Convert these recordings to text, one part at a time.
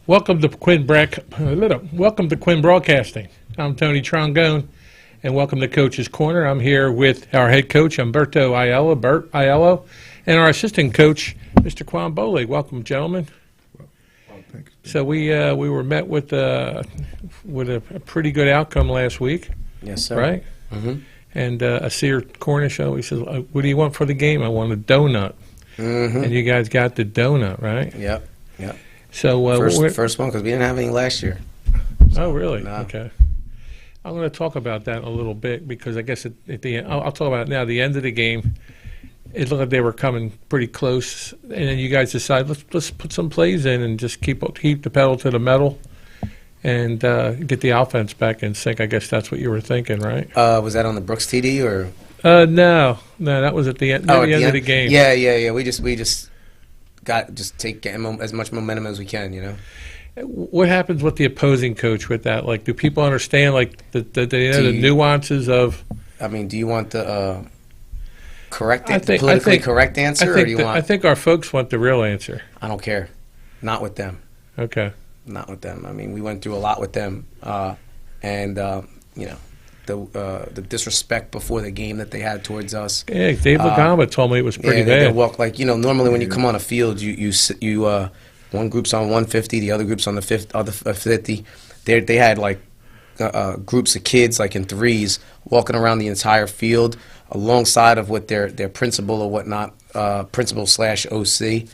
Welcome to welcome to Quinn Broadcasting. I'm Tony Trongone, and welcome to Coach's Corner. I'm here with our head coach, Humberto Ayala, Bert Ayala, and our assistant coach, Mr. Quambole. Welcome, gentlemen. Thanks. So we were met with a pretty good outcome last week. Yes, sir. Right? Mm-hmm. And a Sear Cornish, he says, "What do you want for the game?" I want a donut. Mm-hmm. And you guys got the donut, right? Yep. So First one, because we didn't have any last year. Oh, really? No. Okay. I'm going to talk about that in a little bit because I guess at the end, I'll talk about it now. The end of the game, it looked like they were coming pretty close, and then you guys decided let's put some plays in and just keep the pedal to the metal and get the offense back in sync. I guess that's what you were thinking, right? Was that on the Brooks TD or? No, that was at the end. Oh, the end of the game. Yeah. We just take as much momentum as we can, you know. What happens with the opposing coach with that? Like, do people understand the nuances of? I mean, do you want the politically correct answer, or do you want? I think our folks want the real answer. I don't care. Not with them. Okay. Not with them. I mean, we went through a lot with them, and you know, the disrespect before the game that they had towards us. Yeah, Dave Lagama told me it was pretty bad. They walk like, you know, normally when you come on a field, you one group's on 150, the other group's on the other 50. They had like groups of kids like in threes walking around the entire field alongside of what their principal or whatnot, principal / OC.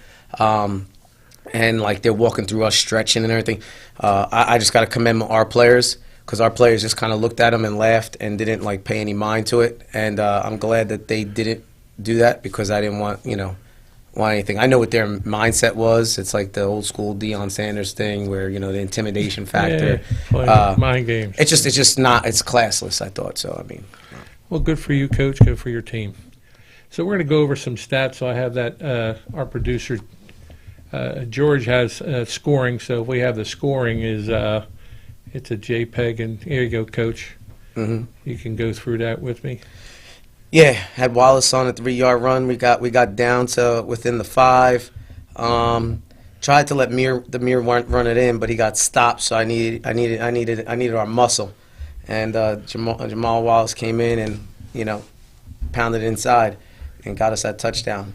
And like they're walking through us stretching and everything. I just got to commend our players, because our players just kind of looked at them and laughed and didn't like pay any mind to it. And I'm glad that they didn't do that, because I didn't want anything. I know what their mindset was. It's like the old school Deion Sanders thing, where, you know, the intimidation factor. Yeah, mind games. It's just not. It's classless, I thought. So I mean. Well, good for you, Coach. Good for your team. So we're going to go over some stats. So I have that our producer George has scoring. So if we have the scoring is it's a JPEG, and here you go, Coach. Mm-hmm. You can go through that with me. Yeah, had Wallace on a 3-yard run. We got down to within the 5. Tried to let the Mir run it in, but he got stopped. So I needed our muscle, and Jamal Wallace came in and, you know, pounded inside and got us that touchdown.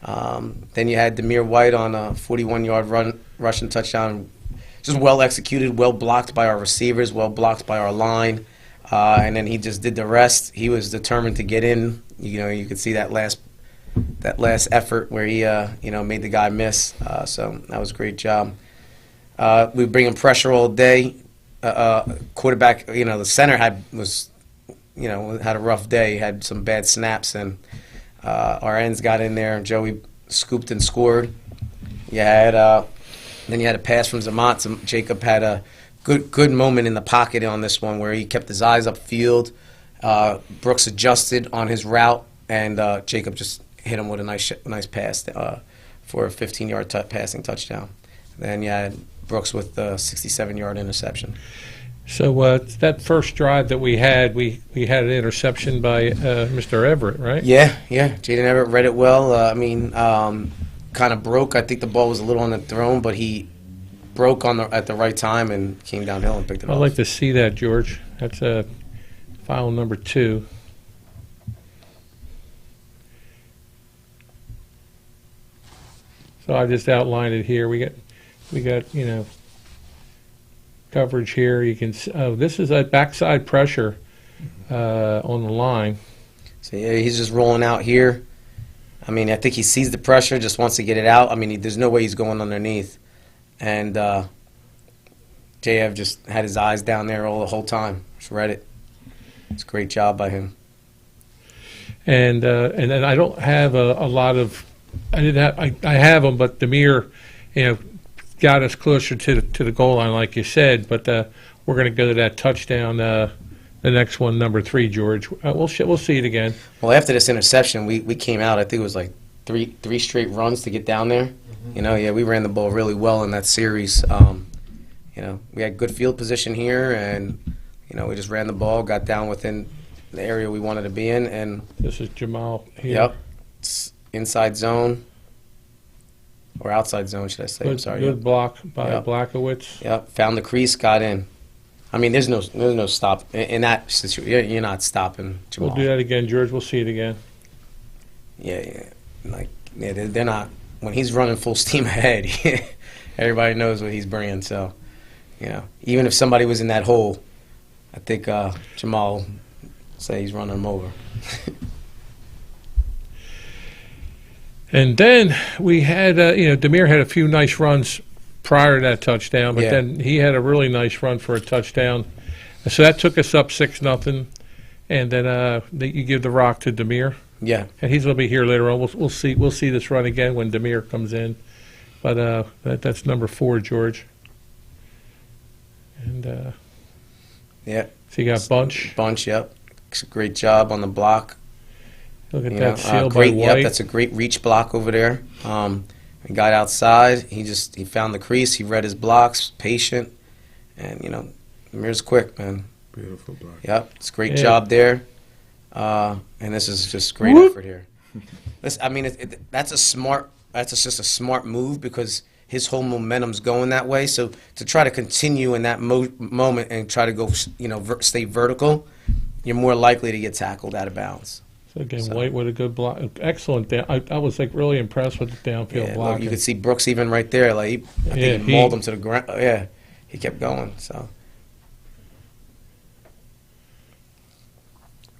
Then you had Demir White on a 41-yard rushing touchdown. Just well executed, well blocked by our receivers, well blocked by our line. And then he just did the rest. He was determined to get in. You know, you could see that last effort where he made the guy miss. So that was a great job. We were bringing pressure all day. Quarterback, you know, the center had a rough day. He had some bad snaps, and our ends got in there. Joey scooped and scored. Then you had a pass from Zamat. Jacob had a good moment in the pocket on this one, where he kept his eyes upfield. Brooks adjusted on his route, and Jacob just hit him with a nice pass for a 15-yard passing touchdown. Then you had Brooks with a 67-yard interception. So that first drive that we had an interception by Mr. Everett, right? Yeah. Jaden Everett read it well. Kind of broke. I think the ball was a little underthrown, but he broke at the right time and came downhill and picked it up. I'd like to see that, George. That's file number 2. So I just outlined it here. We got you know, coverage here. You can this is a backside pressure on the line. So yeah, he's just rolling out here. I mean, I think he sees the pressure, just wants to get it out. I mean, there's no way he's going underneath. And JF just had his eyes down there the whole time. Just read it. It's a great job by him. And then I don't have a lot of. I have them, but Demir, you know, got us closer to the goal line, like you said. But we're going to go to that touchdown. The next one, number 3, George. We'll see it again. Well, after this interception, we came out. I think it was like three straight runs to get down there. Mm-hmm. You know, yeah, we ran the ball really well in that series. You know, we had good field position here, and, you know, we just ran the ball, got down within the area we wanted to be in, and this is Jamal here. Yep, it's inside zone. or outside zone, should I say? I'm Good, sorry. good block by Yep. Blackowitz. Yep, found the crease, got in. I mean, there's no stop in that situation. You're not stopping Jamal. We'll do that again, George. We'll see it again. Yeah, they're not. When he's running full steam ahead, everybody knows what he's bringing. So, even if somebody was in that hole, I think Jamal will say he's running him over. And then we had, Demir had a few nice runs prior to that touchdown, but Yeah. then he had a really nice run for a touchdown. And so that took us up 6-0. And then you give the rock to Demir. Yeah, And he's going to be here later on. We'll see this run again when Demir comes in. But that's number 4, George. And yeah. so you got Bunch. Yep. Great job on the block. Look at that seal by Great. White. Yep, that's a great reach block over there. He got outside. He found the crease. He read his blocks, patient, and Demir's quick, man. Beautiful block. Yep, it's a great Yeah. job there. And this is just great Whoop. effort here. That's just a smart move because his whole momentum's going that way. So to try to continue in that moment and try to go, stay vertical, you're more likely to get tackled out of bounds. So again, White with a good block. Excellent. I was really impressed with the downfield Yeah, look, blocking. you could see Brooks even right there. Like I think he mauled him to the ground. Yeah, he kept going. So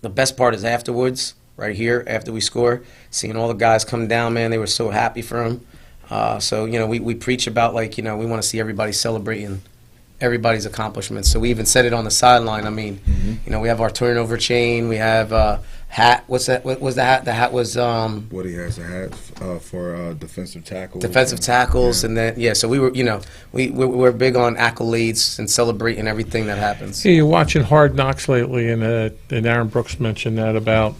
the best part is afterwards, right here after we score, seeing all the guys come down. Man, they were so happy for him. So we preach about we want to see everybody celebrating everybody's accomplishments. So we even said it on the sideline. I mean, we have our turnover chain. We have hat. What's that? What was the hat? The hat was Woody has a hat for defensive tackles. defensive tackles, yeah. and then so we were we're big on accolades and celebrating everything that happens. Yeah, you're watching Hard Knocks lately, and Aaron Brooks mentioned that about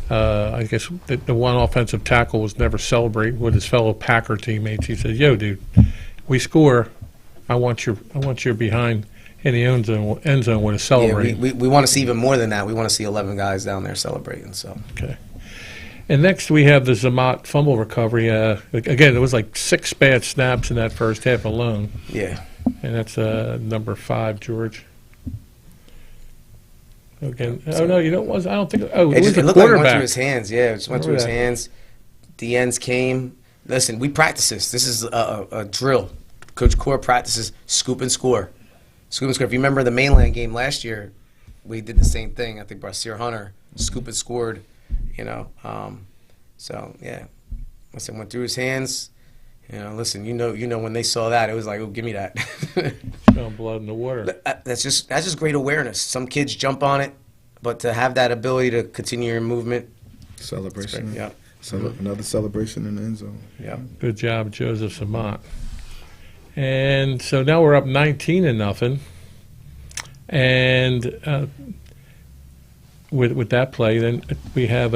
I guess the one offensive tackle was never celebrating with his fellow Packer teammates. He said, "Yo, dude, we score. I want your behind in the end zone with a celebrate." Yeah, we want to see even more than that. We want to see 11 guys down there celebrating. So Okay. And next we have the Zamat fumble recovery. Again, it was like 6 bad snaps in that first half alone, yeah, and that's number 5, George. Again, oh no, it was. I don't think. Oh, it was the looked like it went quarterback. through his hands. Yeah, it just went through his Remember that. hands. The ends came. Listen, we practice this. This is a drill. Coach Core practices scoop and score. Scoop and score. If you remember the mainland game last year, we did the same thing. I think Brasseer Hunter scoop and scored. So yeah, listen, went through his hands. Listen, when they saw that, it was like, oh, give me that. Smelling blood in the water. That's just great awareness. Some kids jump on it, but to have that ability to continue your movement, Celebration. yeah, Another celebration in the end zone. yeah. Good job, Joseph Zamat. And so now we're up 19-0, and with that play, then we have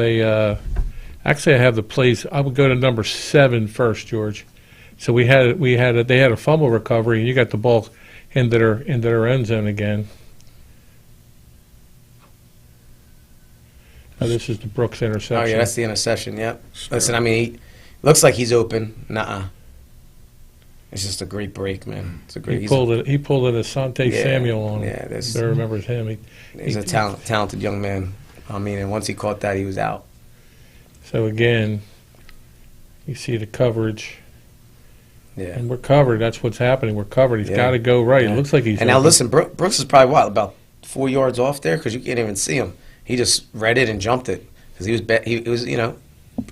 actually I have the plays. I would go to number 7 first, George. So they had a fumble recovery, and you got the ball into their end zone again. This is the Brooks interception. Oh yeah, that's the interception. Yep. Listen, I mean, he looks like he's open. Nuh-uh. It's just a great break, man. It's a great. He pulled it. He pulled an Asante Yeah, Samuel on him. yeah, there's- Everybody remembers him. He's a talented young man. I mean, and once he caught that, he was out. So again, you see the coverage, Yeah. and we're covered. That's what's happening. We're covered. He's Yeah. got to go right. Yeah. It looks like he's. And now open. listen, Brooks is probably about 4 yards off there because you can't even see him. He just read it and jumped it because he was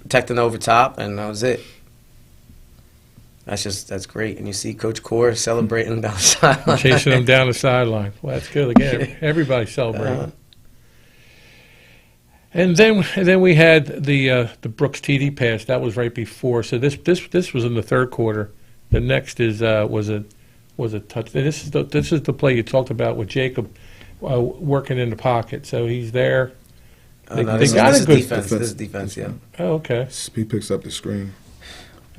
protecting over top, and that was it. That's great. And you see Coach Core celebrating down the sideline. chasing him down the sideline. Well, that's good. Again, everybody's celebrating. Uh-huh. And then we had the Brooks TD pass. That was right before. So this was in the third quarter. The next was a touch. This is the play you talked about with Jacob working in the pocket. So he's there. They This got is a good defense. This is defense. Yeah. Oh, okay. He picks up the screen.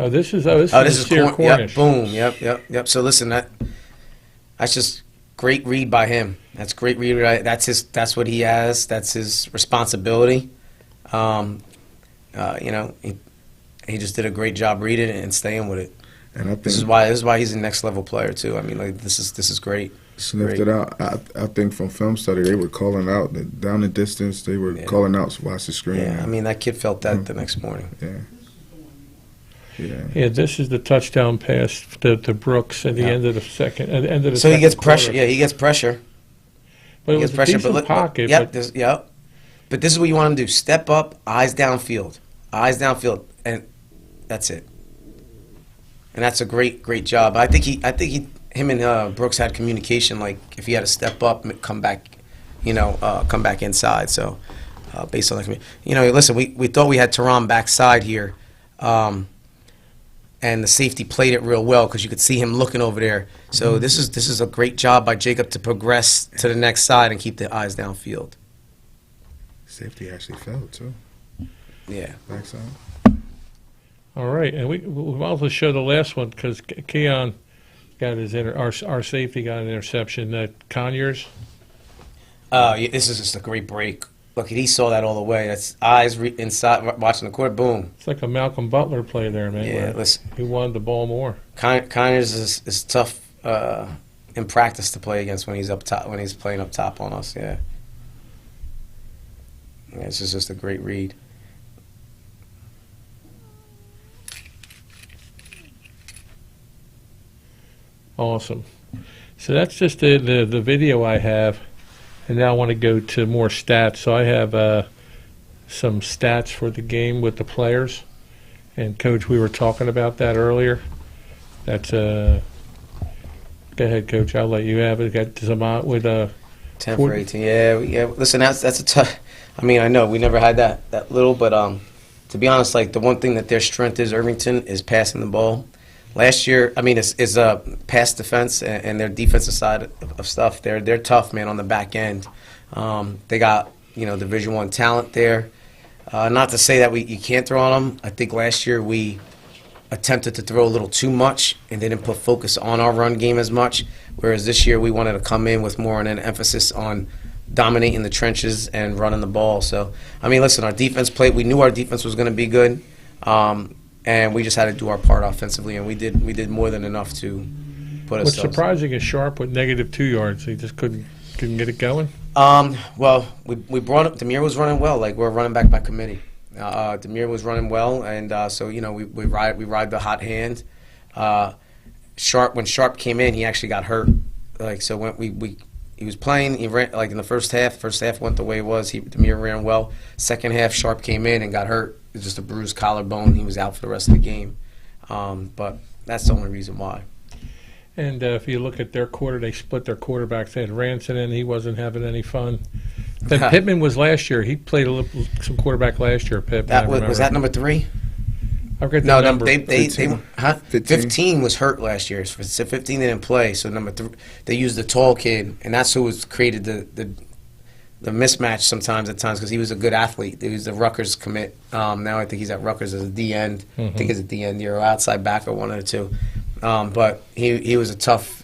Oh, this is This is Sear Cornish. Yep. Boom. Yep. So listen, that's just great read by him. That's great read. Right? That's what he has. That's his responsibility. He just did a great job reading it and staying with it. And I think This is why he's a next level player too. I mean, like this is great. sniffed Great. it out. I think from film study, they were calling out down the distance. They were calling out, watch the screen. Yeah, I mean that kid felt that the next morning. Yeah, this is the touchdown pass to Brooks at the end of the second. At the end of the So he gets second pressure. quarter. Yeah, he gets pressure. But it He was gets a pressure. decent But pocket. yep, but yep. But this is what you want him to do: step up, eyes downfield, and that's it. And that's a great job. I think him and Brooks had communication. Like if he had to step up, come back, come back inside. So based on the listen, we thought we had Tehran backside here, and the safety played it real well because you could see him looking over there. So this is a great job by Jacob to progress to the next side and keep the eyes downfield. Safety actually fell too. Yeah. Backside. all right, and we'll also show the last one because Keon got our safety got an interception. Conyers. This is just a great break. Look, he saw that all the way. That's eyes inside, watching the court. Boom. It's like a Malcolm Butler play there, man. Yeah, where listen. he wanted the ball more. Conyers is tough in practice to play against when he's up top, when he's playing up top on us. Yeah. Yeah, this is just a great read. Awesome. So that's just the video I have, and now I want to go to more stats. So I have some stats for the game with the players, and Coach, we were talking about that earlier. That's go ahead, Coach. I'll let you have it. Got some with 10 for 18. Yeah. Listen, that's a tough. I mean, I know we never had that little, but to be honest, like the one thing that their strength is, Irvington, is passing the ball. Last year, I mean, is pass defense and their defensive side of stuff. They're tough, man, on the back end. They got Division I talent there. Not to say that you can't throw on them. I think last year we attempted to throw a little too much and didn't put focus on our run game as much. Whereas this year we wanted to come in with more an emphasis on dominating the trenches and running the ball. So, I mean, listen, our defense played. We knew our defense was going to be good. And we just had to do our part offensively, and we did more than enough to put what's ourselves. surprising is Sharp with -2 yards. He just couldn't get it going. Well, we brought up Demir was running well. Like we're running back by committee. Demir was running well, and so we ride the hot hand. When Sharp came in, he actually got hurt. Like so when he was playing, he ran like in the first half. First half went the way it was. Demir ran well. Second half, Sharp came in and got hurt. It was just a bruised collarbone. He was out for the rest of the game. But that's the only reason why. And if you look at their quarter, they split their quarterbacks. They had Ranson in. He wasn't having any fun. Then Pittman was last year. He played some quarterback last year, Pittman. Was that number 3? I forget the No, number. they 15. 15 was hurt last year. So 15 didn't play. So number 3, they used the tall kid, and that's who was created the mismatch sometimes at times because he was a good athlete. He was the Rutgers commit. Now I think he's at Rutgers as a D end. I think he's a D end or outside back or one of the two. But he was a tough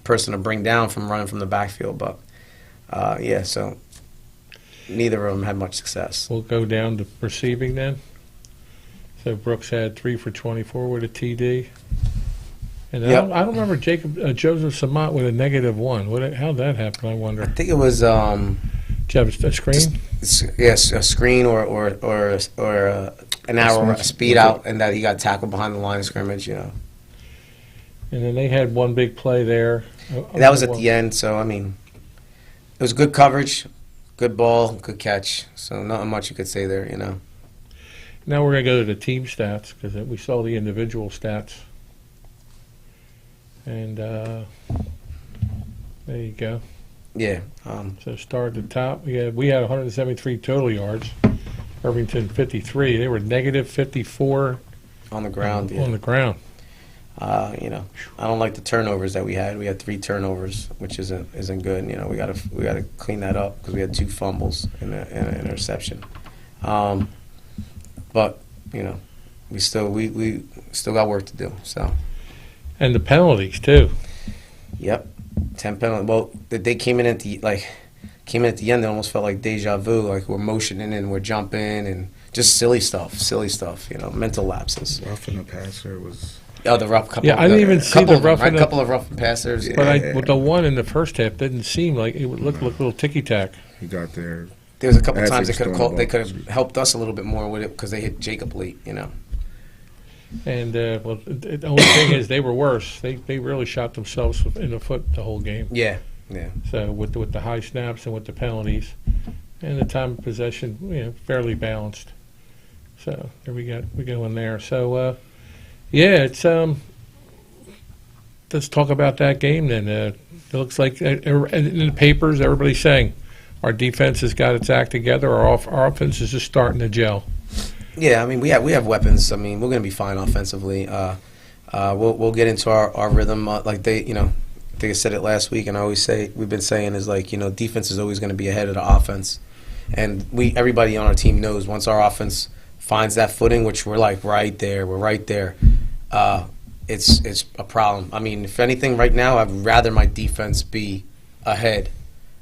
person to bring down from running from the backfield. But so neither of them had much success. We'll go down to receiving then. So Brooks had 3 for 24 with a TD. And Yep. I don't remember Joseph Samant with a -1. How'd that happen, I wonder? I think it was Did you have a screen? yes, a screen or an arrow speed out, and that he got tackled behind the line of scrimmage. And then they had one big play there. That was at the end, so I mean, it was good coverage, good ball, good catch. So not much you could say there, Now we're going to go to the team stats because we saw the individual stats. And there you go. Yeah. So start at the top. We had 173 total yards. Irvington 53. They were -54 On the ground. on the ground. I don't like the turnovers that we had. We had 3 turnovers, which isn't good. We gotta clean that up because we had 2 fumbles and an interception. But we still got work to do. So. And the penalties too. Yep, 10 penalties. Well, they came in at the end. It almost felt like deja vu. Like we're motioning and we're jumping and just silly stuff. Mental lapses. Roughing the passer was Oh, the rough couple. Yeah, I didn't even see couple the of them, roughing right? up. Couple of rough passers. But with the one in the first half didn't seem like it would look a little ticky-tack. He got there. There was a couple As times he they could was have throwing they the could ball. have helped us a little bit more with it because they hit Jacob late. And the only thing is they were worse. They really shot themselves in the foot the whole game. Yeah. So with the high snaps and with the penalties, and the time of possession, fairly balanced. So there we go in there. So it's let's talk about that game then. It looks like in the papers everybody's saying our defense has got its act together. Our offense is just starting to gel. Yeah, I mean we have weapons. I mean we're going to be fine offensively. We'll get into our rhythm like they I think I said it last week, and I always say we've been saying is like defense is always going to be ahead of the offense, and everybody on our team knows once our offense finds that footing, which we're like right there, it's a problem. I mean, if anything, right now I'd rather my defense be ahead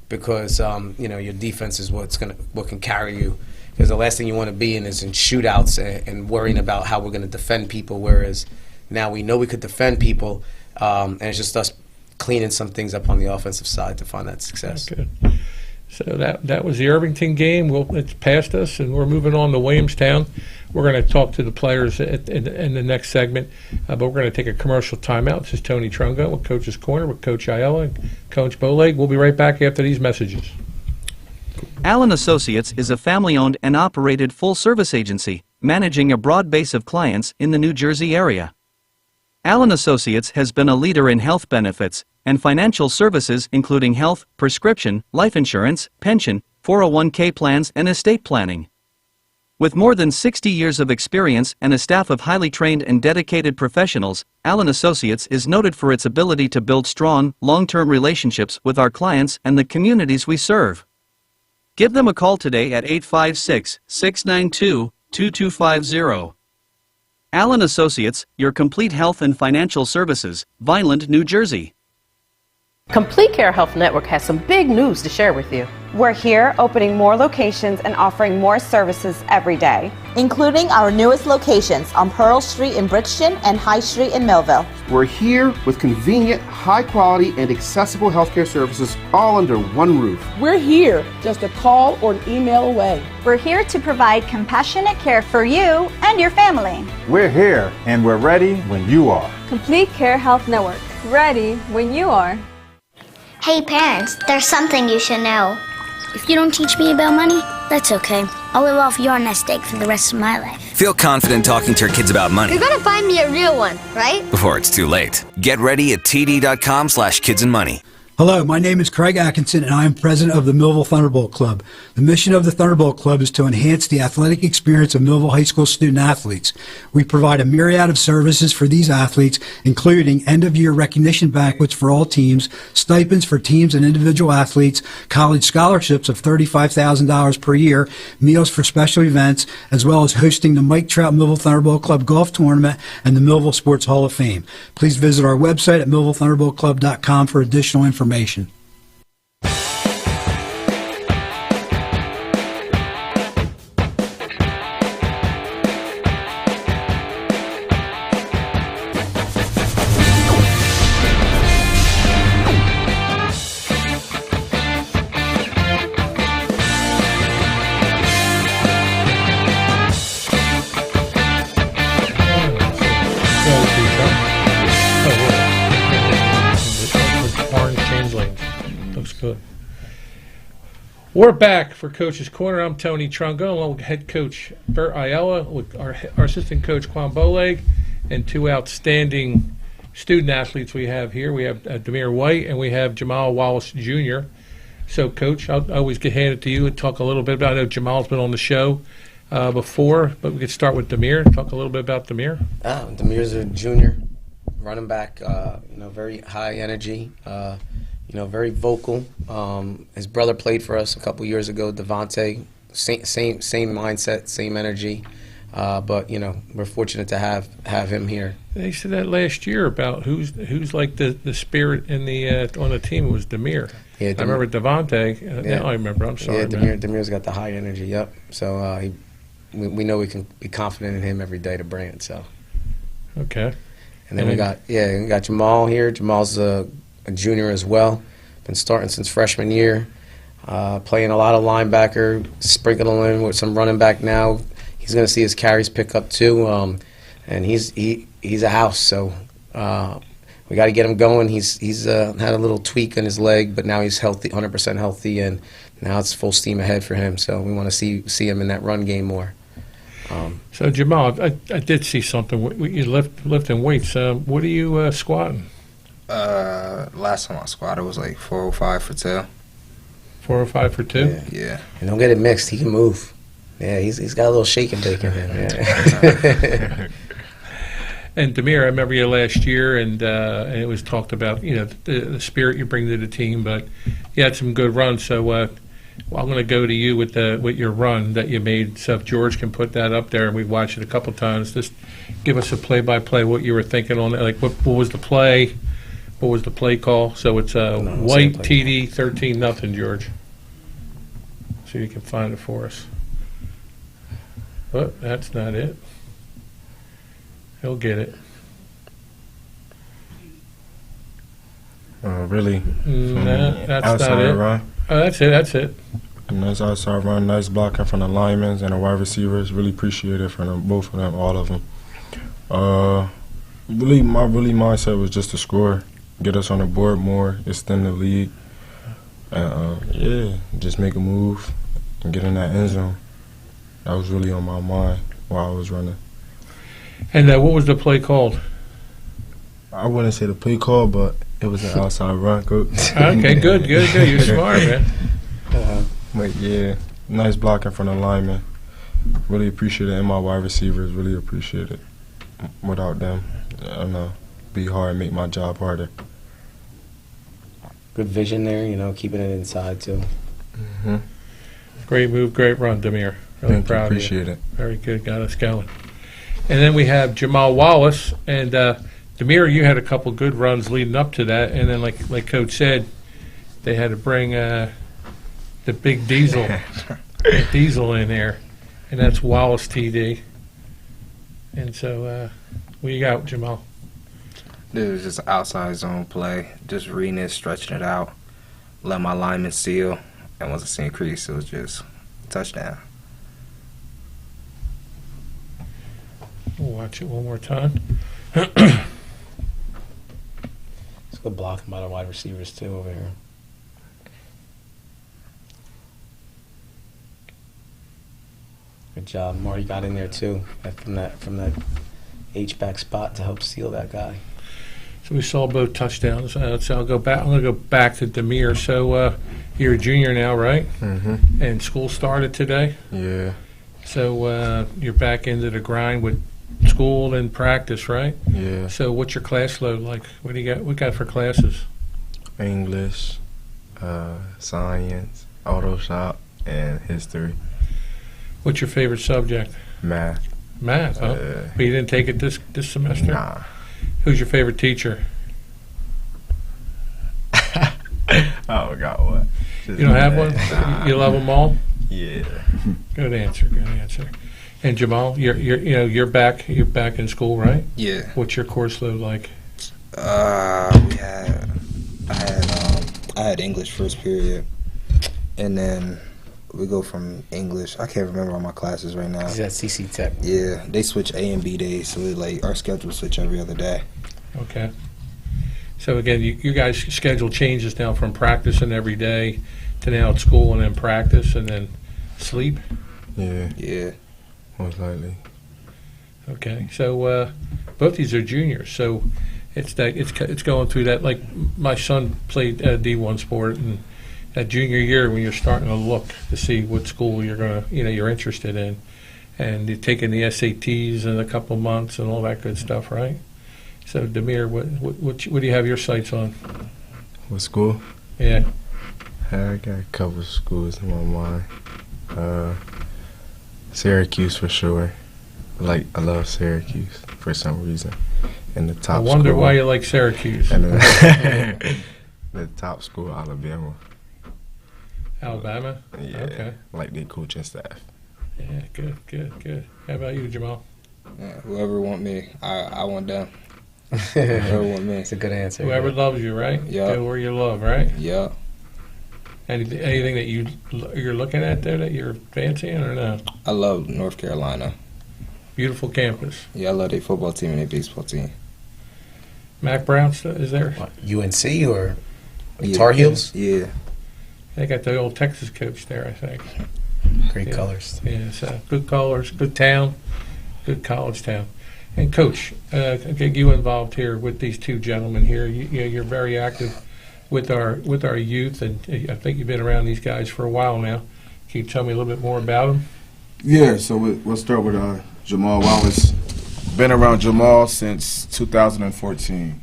because your defense is what can carry you. Because the last thing you want to be in is in shootouts and worrying about how we're going to defend people. Whereas now we know we could defend people, and it's just us cleaning some things up on the offensive side to find that success. Good. So that was the Irvington game. It's past us, and we're moving on to Williamstown. We're going to talk to the players in the next segment, but we're going to take a commercial timeout. This is Tony Trongone with Coach's Corner with Coach Ayala and Coach Bowleg. We'll be right back after these messages. Allen Associates is a family-owned and operated full-service agency, managing a broad base of clients in the New Jersey area. Allen Associates has been a leader in health benefits and financial services including health, prescription, life insurance, pension, 401k plans, and estate planning. With more than 60 years of experience and a staff of highly trained and dedicated professionals, Allen Associates is noted for its ability to build strong, long-term relationships with our clients and the communities we serve. Give them a call today at 856-692-2250. Allen Associates, your complete health and financial services, Vineland, New Jersey. Complete Care Health Network has some big news to share with you. We're here opening more locations and offering more services every day, including our newest locations on Pearl Street in Brixton and High Street in Millville. We're here with convenient, high-quality, and accessible healthcare services all under one roof. We're here just a call or an email away. We're here to provide compassionate care for you and your family. We're here and we're ready when you are. Complete Care Health Network. Ready when you are. Hey parents, there's something you should know. If you don't teach me about money, that's okay. I'll live off your nest egg for the rest of my life. Feel confident talking to your kids about money. You're gonna find me a real one, right? Before it's too late. Get ready at td.com/kidsandmoney. Hello, my name is Craig Atkinson, and I am president of the Millville Thunderbolt Club. The mission of the Thunderbolt Club is to enhance the athletic experience of Millville High School student-athletes. We provide a myriad of services for these athletes, including end-of-year recognition banquets for all teams, stipends for teams and individual athletes, college scholarships of $35,000 per year, meals for special events, as well as hosting the Mike Trout Millville Thunderbolt Club Golf Tournament and the Millville Sports Hall of Fame. Please visit our website at millvillethunderboltclub.com for additional information. We're back for Coach's Corner. I'm Tony Trongone, along with head coach Bert Ayala, with our assistant coach Quan Bowleg, and two outstanding student athletes we have here. We have Demir White and we have Jamal Wallace Jr. So, Coach, I'll always get handed to you and talk a little bit about. I know Jamal's been on the show before, but we could start with Demir. Talk a little bit about Demir. Demir's a junior running back. Very high energy. Very vocal. His brother played for us a couple years ago, Devontae. Same mindset, same energy. But we're fortunate to have him here. They said that last year about who's like the spirit in the on the team. It was Demir. Yeah, I remember Devontae. Yeah. Now I remember. I'm sorry. Yeah, Demir's got the high energy. Yep. So we know we can be confident in him every day to bring it. So. Okay. And then we got Jamal here. Jamal's a junior as well. Been starting since freshman year. Playing a lot of linebacker, sprinkling in with some running back now. He's going to see his carries pick up too, and he's a house. So we got to get him going. He's had a little tweak in his leg, but now he's healthy, 100% healthy, and now it's full steam ahead for him. So we want to see him in that run game more. So Jamal, I did see something. You lifting weights. What are you squatting? Last time I squatted was like 405 for 2. 405 for 2? Yeah. And don't get it mixed. He can move. Yeah, he's got a little shake and bake in him. Yeah. And Demir, I remember you last year, and it was talked about, the spirit you bring to the team, but you had some good runs. So I'm going to go to you with your run that you made. So if George can put that up there, and we've watched it a couple times, just give us a play-by-play, what you were thinking on it. Like, what was the play? What was the play call? So it's white TD 13-0, George. So you can find it for us. But that's not it. He'll get it. Really? That's outside not it. Run. Oh, that's it. That's it. A nice outside run, nice blocking from the linemen and the wide receivers. Really appreciate it from them, both of them, all of them. My mindset was just to score, get us on the board more, extend the lead. Just make a move and get in that end zone. That was really on my mind while I was running. And what was the play called? I wouldn't say the play call, but it was an outside run, coach. Okay, good. You're smart, man. But yeah, nice blocking from the linemen. Really appreciate it, and my wide receivers really appreciate it. Without them, I know, be hard, make my job harder. Good vision there, keeping it inside too. Mm-hmm. Great move, great run, Demir. Really proud of you. Appreciate it. Very good, got us going. And then we have Jamal Wallace, and Demir, you had a couple good runs leading up to that, and then like Coach said, they had to bring the big diesel in there, and that's Wallace TD. And so, what you got, Jamal? It was just outside zone play, just reading it, stretching it out, let my lineman seal, and once I seen crease, it was just a touchdown. We'll watch it one more time. It's good blocking by the wide receivers too over here. Good job, Marty got in there too, from that H-back spot to help seal that guy. So we saw both touchdowns. So I'll go back. I'm going to go back to Demir. So you're a junior now, right? Mm-hmm. And school started today. Yeah. So you're back into the grind with school and practice, right? Yeah. So what's your class load like? What do you got? What got for classes? English, science, auto shop, and history. What's your favorite subject? Math. Math, huh? But you didn't take it this semester? Nah. Who's your favorite teacher? Oh, got what? You don't have one? Nah. You love them all? Yeah. Good answer. And Jamal, you're back in school, right? Yeah. What's your course load like? I had English first period, and then we go from English. I can't remember all my classes right now. He's at CC Tech. Yeah, they switch A and B days, so our schedule switch every other day. Okay. So again, you guys' schedule changes now from practicing every day to now at school and then practice and then sleep. Yeah. Yeah. Most likely. Okay. So both these are juniors. So it's going through that. Like my son played D1 sport, and that junior year when you're starting to look to see what school you're interested in, and you're taking the SATs in a couple of months and all that good stuff, right? So Demir, what do you have your sights on? What school? Yeah. I got a couple of schools in my mind. Syracuse for sure. I love Syracuse for some reason. And the top. I wonder school, why you like Syracuse. And the top school, Alabama. Alabama? Yeah. Okay. Like their coaching staff. Yeah, good. How about you, Jamal? Yeah, whoever want me, I want them. It's a good answer. Whoever loves you, right? Yeah. Go where you love, right? Yeah. Anything that you're looking at there that you're fancying or no? I love North Carolina. Beautiful campus. Yeah, I love their football team and their baseball team. Mac Brown is there? What, UNC or Tar Heels? Yeah. They got the old Texas coach there, I think. Great colors. Yeah, so good colors, good town, good college town. And Coach, get you involved here with these two gentlemen here. You're very active with our youth, and I think you've been around these guys for a while now. Can you tell me a little bit more about them? Yeah, so we'll start with Jamal Wallace. Been around Jamal since 2014.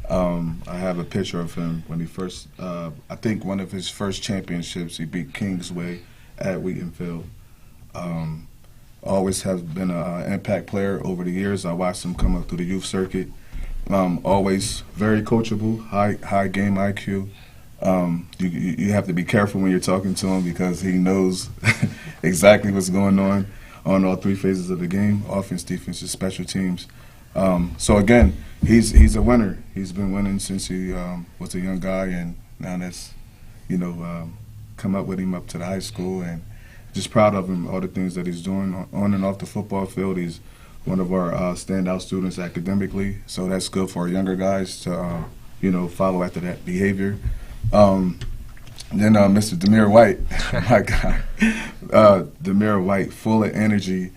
I have a picture of him when he first, I think one of his first championships, he beat Kingsway at Wheatonfield. Always has been an impact player over the years. I watched him come up through the youth circuit. Always very coachable, high game IQ. You have to be careful when you're talking to him because he knows exactly what's going on all three phases of the game: offense, defense, and special teams. So again, he's a winner. He's been winning since he was a young guy, and now that's come up with him up to the high school, and just proud of him, all the things that he's doing on and off the football field. He's one of our standout students academically, so that's good for our younger guys to follow after that behavior. Then Mr. Demir White, my God, Demir White, full of energy.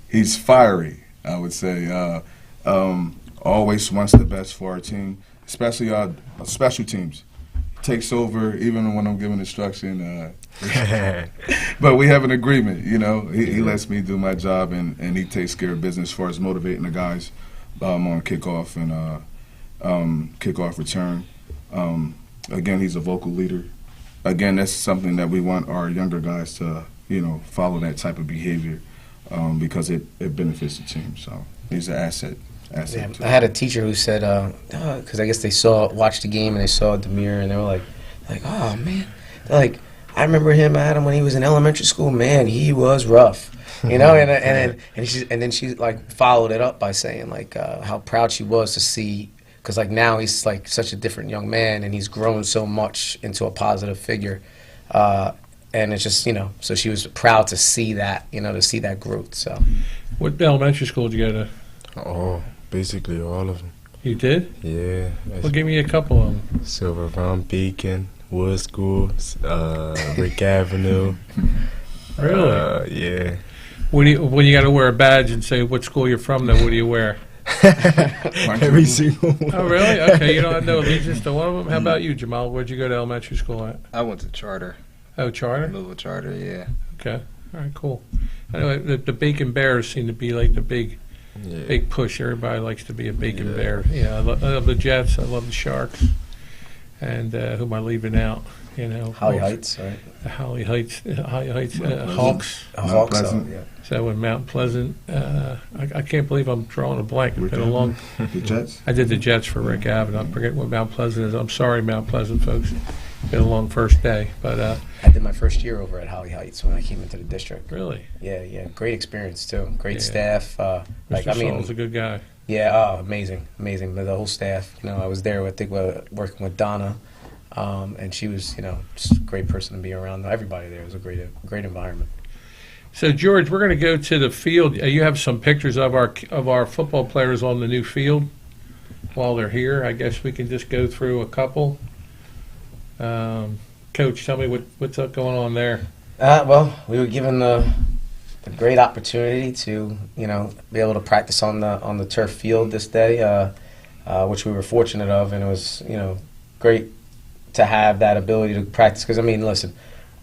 He's fiery, I would say. Always wants the best for our team, especially our special teams. Takes over even when I'm giving instruction. But we have an agreement, He lets me do my job, and he takes care of business as far as motivating the guys on kickoff and kickoff return. Again, he's a vocal leader. Again, that's something that we want our younger guys to, follow that type of behavior because it benefits the team. So he's an asset. Yeah, I had a teacher who said, because I guess they watched the game and they saw Demir and they were like, oh man, they're like, I remember him. I had him when he was in elementary school. Man, he was rough, and then she like followed it up by saying like how proud she was to see, because like now he's like such a different young man and he's grown so much into a positive figure, and it's just so she was proud to see that to see that growth. So, what elementary school did you go to? Oh, basically all of them. You did? Yeah. Well, give me a couple of them. Silver Run, Beacon, Wood School, Rick Avenue. Really? Yeah. When you got to wear a badge and say what school you're from, then what do you wear? Every single one. Oh, really? Okay, you don't have no allegiance to one of them? How about you, Jamal? Where'd you go to elementary school at? I went to charter. Oh, charter? Millville charter, yeah. Okay. All right, cool. I know the Bacon Bears seem to be like the big push. Everybody likes to be a Bacon Bear. Yeah, I love the Jets. I love the Sharks. And who am I leaving out? Holly Heights, right? The Holly Heights, Hawks. Hawks. So in Mount Pleasant, I can't believe I'm drawing a blank. It's been a long. The Jets. I did the Jets for Rick Avenue. I forget what Mount Pleasant is. I'm sorry, Mount Pleasant folks. It's been a long first day, but I did my first year over at Holly Heights when I came into the district. Really? Yeah. Great experience too. Great staff. Mr. Saul's a good guy. Yeah. Amazing. The whole staff. I was there. I think working with Donna, and she was just a great person to be around. Everybody there was a great environment. So George, we're going to go to the field. You have some pictures of our football players on the new field while they're here. I guess we can just go through a couple. Coach, tell me what's up going on there. Well, we were given the great opportunity to be able to practice on the turf field this day, which we were fortunate of, and it was great to have that ability to practice. Because listen,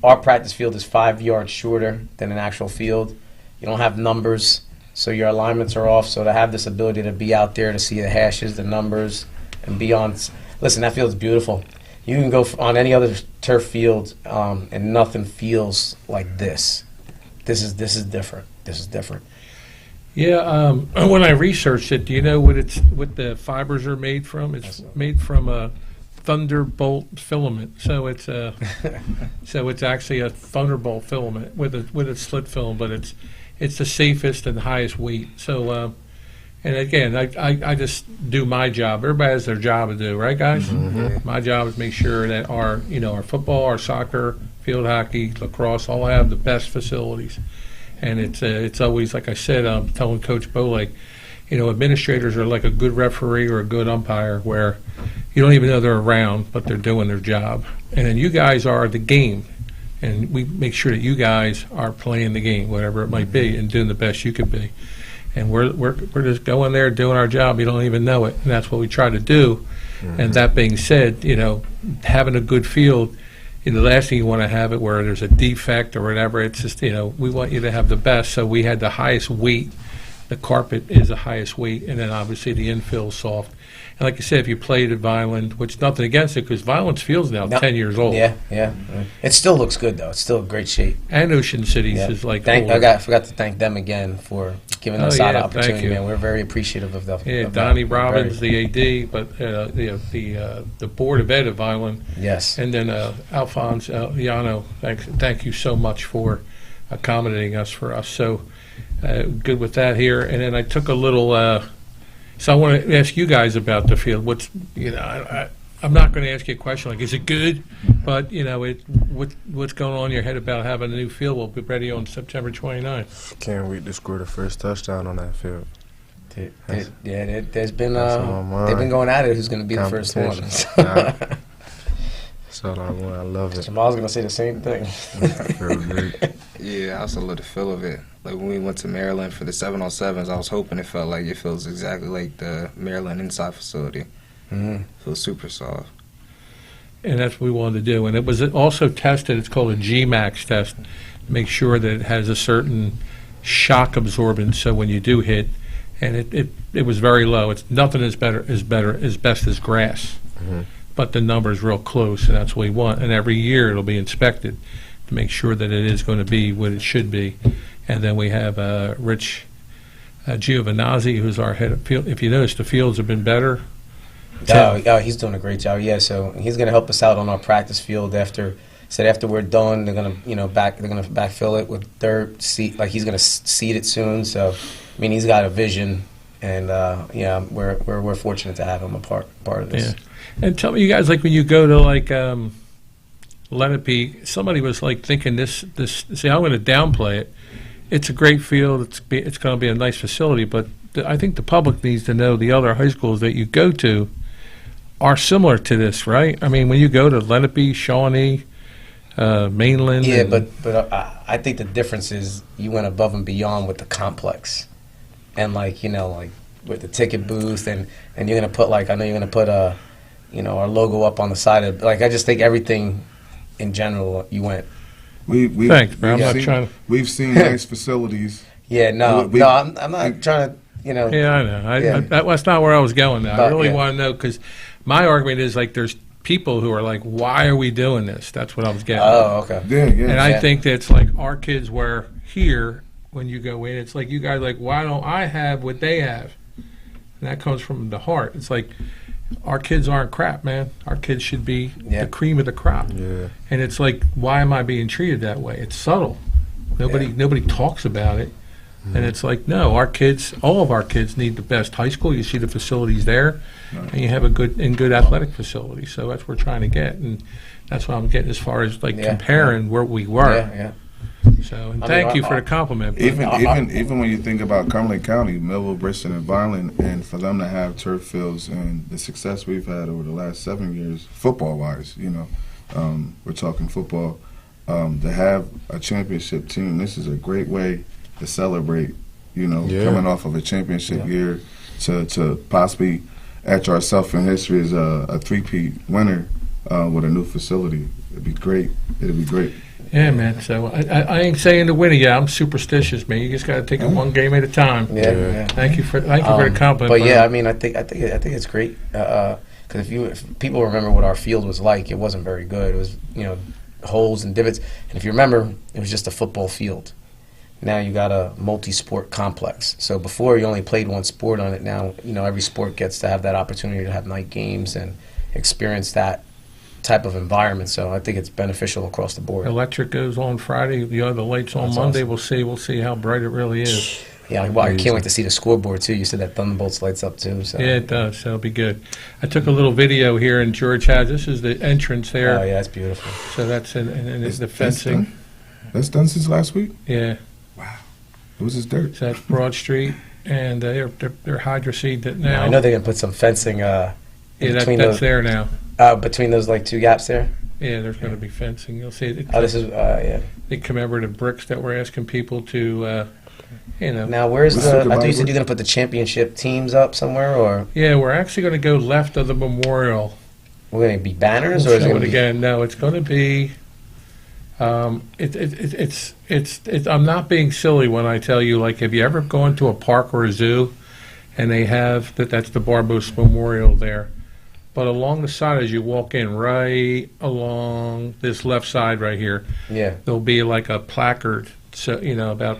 our practice field is 5 yards shorter than an actual field. You don't have numbers, so your alignments are off. So to have this ability to be out there to see the hashes, the numbers, and beyond. Listen, that field's beautiful. You can go on any other turf field, and nothing feels like this. This is different. This is different. Yeah. When I researched it, do you know what the fibers are made from? It's made from a Thunderbolt filament. So it's actually a Thunderbolt filament with a slit film, but it's the safest and highest weight. So And again, I just do my job. Everybody has their job to do, right, guys? My job is make sure that our football, our soccer, field hockey, lacrosse all have the best facilities. And it's always, like I said, I'm telling Coach Bole, administrators are like a good referee or a good umpire where you don't even know they're around, but they're doing their job. And then you guys are the game. And we make sure that you guys are playing the game, whatever it might be, and doing the best you could be. And we're just going there doing our job. You don't even know it, and that's what we try to do. And that being said, having a good field, the last thing you want to have it where there's a defect or whatever. It's just we want you to have the best. So we had the highest weight. The carpet is the highest weight, and then obviously the infill is soft. And like I said, if you played at Vineland, which nothing against it, because Vineland's field's now 10 years old. Yeah. It still looks good though. It's still in great shape. And Ocean Cities is like. I forgot to thank them again for giving us that opportunity. Man, we're very appreciative of that. Yeah, Donnie Robbins, the AD, but the board of ed of Vineland. Yes. And then Alphonse Yano, thank you so much for accommodating us for us. So good with that here. And then I took a little. So I want to ask you guys about the field. What's I'm not going to ask you a question like, is it good? But what's going on in your head about having a new field? We'll be ready on September 29th. Can't wait to score the first touchdown on that field. There's been they've been going at it. Who's going to be the first one? So I love it. Jamal's going to say the same thing. I feel great. Yeah, I also love the feel of it. Like when we went to Maryland for the 7-on-7s, I was hoping it felt like it feels exactly like the Maryland inside facility. Feels super soft. And that's what we wanted to do. And it was also tested. It's called a GMAX test to make sure that it has a certain shock absorbance. So when you do hit, and it was very low. It's nothing as best as grass. But the number is real close, and that's what we want. And every year it'll be inspected to make sure that it is going to be what it should be. And then we have Rich Giovinazzi, who's our head of field. If you notice, the fields have been better. Oh, he's doing a great job. Yeah, so he's going to help us out on our practice field after we're done. They're going to backfill it with dirt, seed. Like he's going to seed it soon. So I mean, he's got a vision, and we're fortunate to have him a part of this. Yeah. And tell me, you guys, like when you go to like Lenape, somebody was like thinking this. See, I'm going to downplay it. It's a great field. It's going to be a nice facility, but I think the public needs to know the other high schools that you go to are similar to this, right? I mean, when you go to Lenape, Shawnee, Mainland. Yeah, but I think the difference is you went above and beyond with the complex, and like with the ticket booth, and you're gonna put I know you're gonna put our logo up on the side of I just think everything in general you went. Thanks, bro. I'm not trying to. We've seen nice facilities. Yeah, I'm not trying to. Yeah, I know. That's not where I was going now. I really want to know because my argument is there's people who are like, why are we doing this? That's what I was getting. Oh, okay. Yeah. And I think that's like our kids were here when you go in. It's like you guys why don't I have what they have? And that comes from the heart. It's like our kids aren't crap, man. Our kids should be the cream of the crop. Yeah. And it's like, why am I being treated that way? It's subtle. Nobody talks about it. And it's like, no, all of our kids need the best high school. You see the facilities there, and you have a good athletic facility. So that's what we're trying to get, and that's what I'm getting as far as comparing where we were. Yeah. So thank you for the compliment. Even when you think about Cumberland County, Millville, Bristol, and Vineland, and for them to have turf fields and the success we've had over the last 7 years, football-wise, we're talking football, to have a championship team, this is a great way to celebrate, coming off of a championship year to possibly etch ourselves in history as a three-peat winner with a new facility. It'd be great. Yeah, man. So I ain't saying to win it yet. I'm superstitious, man. You just got to take it one game at a time. Yeah. Thank you for the compliment. But yeah, I mean, I think it's great because if people remember what our field was like, it wasn't very good. It was holes and divots, and if you remember, it was just a football field. Now you got a multi-sport complex. So before you only played one sport on it. Now every sport gets to have that opportunity to have night games and experience that type of environment. So I think it's beneficial across the board. Electric goes on Friday. The lights on Monday. Awesome. We'll see how bright it really is. Yeah, well, I can't wait to see the scoreboard too. You said that Thunderbolts lights up too. So. Yeah, it does. So it'll be good. I took a little video here, and George has. This is the entrance there. Oh yeah, that's beautiful. So that's and it's the fencing. That's done since last week. Yeah. Wow. It was just dirt. So that's Broad Street, and they're hydro seeded it now. I know they're gonna put some fencing. Yeah, between that's there now. Between those like two gaps there. Yeah, there's going to be fencing. You'll see it. Oh, this is yeah. The commemorative bricks that we're asking people to, Now, where's the? I thought you said you're going to put the championship teams up somewhere, or? Yeah, we're actually going to go left of the memorial. We're going to be banners, We'll or is it show going it to be? again? No, it's going to be. It's. I'm not being silly when I tell you. Like, have you ever gone to a park or a zoo, and they have that's the Barbados Memorial there. But along the side, as you walk in, right along this left side right here, there'll be like a placard. So about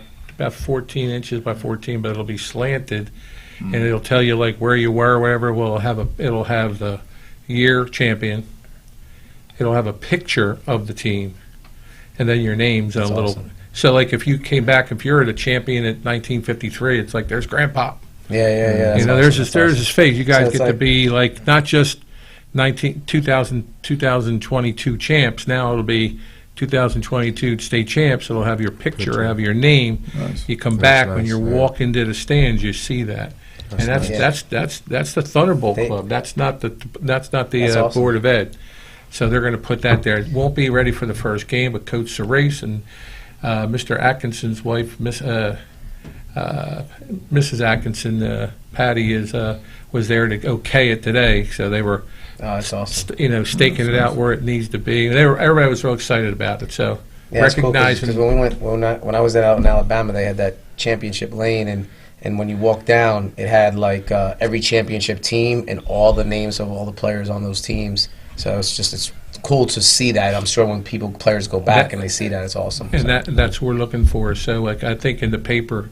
14 inches by 14, but it'll be slanted, and it'll tell you like where you were, or whatever. Well, it'll have the year champion. It'll have a picture of the team, and then your name's That's a little. awesome. So like if you came back, if you're the champion at 1953, it's like there's Grandpa. Yeah. There's his face. You guys So it's get to like- be like not just 2022 champs. Now it'll be 2022 state champs. It'll have your picture, have your name. Nice. You come That's back when nice, you yeah. walk into the stands, you see that, and that's the Thunderbolt Club. That's not the That's awesome. Board of Ed. So they're going to put that there. It won't be ready for the first game, but Coach Serace and Mr. Atkinson's wife, Mrs. Atkinson, Patty was there to okay it today. So they were. That's awesome. Staking it out where it needs to be. Everybody was real excited about it. So recognizing because when I was out in Alabama, they had that championship lane, and when you walk down, it had like every championship team and all the names of all the players on those teams. So it's cool to see that. I'm sure when players go back and they see that, it's awesome. and that's what we're looking for. So like I think in the paper,